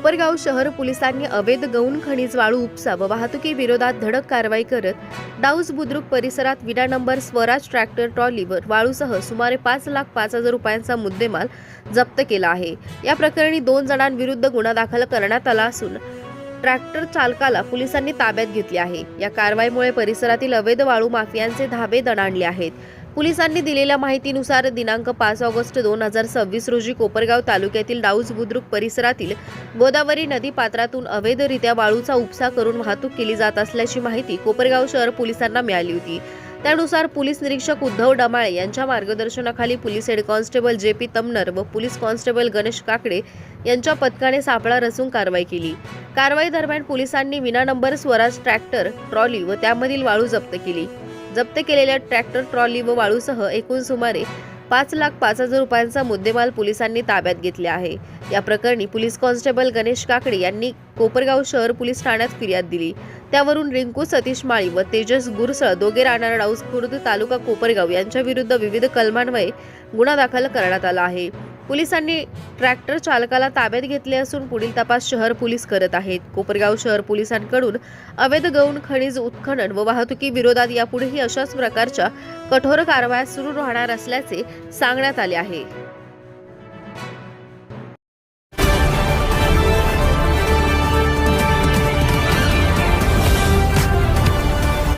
कोपरगाव शहर पोलिसांनी अवैध गौण खनिज वाळू उपसा व वाहतुकी विरोधात धडक कारवाई करत डाऊज बुद्रुक परिसरात विना नंबर स्वराज ट्रॅक्टर ट्रॉलीवर वाळूसह सुमारे 5,05,000 रुपयांचा मुद्देमाल जप्त केला आहे। या प्रकरणी 2 जणांविरुद्ध गुन्हा दाखल करण्यात आला असून ट्रॅक्टर चालकाला पोलिसांनी ताब्यात घेतले आहे। या कारवाईमुळे परिसरातील अवैध वाळू माफियांचे धाबे दणाणले आहेत। पोलिसांनी दिलेल्या माहितीनुसार दिनांक 5 ऑगस्ट 2026 रोजी कोपरगाव तालुक्यातील डाऊज बुद्रुक परिसरातील गोदावरी नदी पात्रातून अवैधरित्या वाळूचा उपसा करून वाहतूक केली जात असल्याची माहिती कोपरगाव शहर पोलिसांना मिळाली होती। त्यानुसार पोलीस निरीक्षक उद्धव डमाळे यांच्या मार्गदर्शनाखाली police head constable JP Tamnar व पोलीस कॉन्स्टेबल गणेश काकडे यांच्या पथकाने सापळा रचून कारवाई केली। कारवाई दरम्यान पोलिसांनी विना नंबर स्वराज ट्रॅक्टर ट्रॉली व त्यामधील वाळू जप्त केली। जप्त केलेल्या ट्रॅक्टर ट्रॉली व वाळूसह एकूण सुमारे 5,05,000 रुपयांचा मुद्देमाल पोलिसांनी ताब्यात घेतले आहे। या प्रकरणी पोलीस कॉन्स्टेबल गणेश काकडे यांनी कोपरगाव शहर पोलीस ठाण्यात फिर्याद दिली। त्यावरून रिंकू सतीश माळी व तेजस गुरसळ दोघे राहणार डाऊज खुर्द तालुका कोपरगाव यांच्या विरुद्ध विविध कलमान्वये गुन्हा दाखल करण्यात आला आहे। पोलिसांनी ट्रॅक्टर चालकाला ताब्यात घेतले असून पुढील तपास शहर पोलीस करत आहेत। कोपरगाव शहर पोलिसांकडून अवैध गौण खनिज उत्खनन व वाहतुकी विरोधात यापुढेही अशाच प्रकारच्या कठोर कारवाया सुरू राहणार असल्याचे सांगण्यात आले आहे।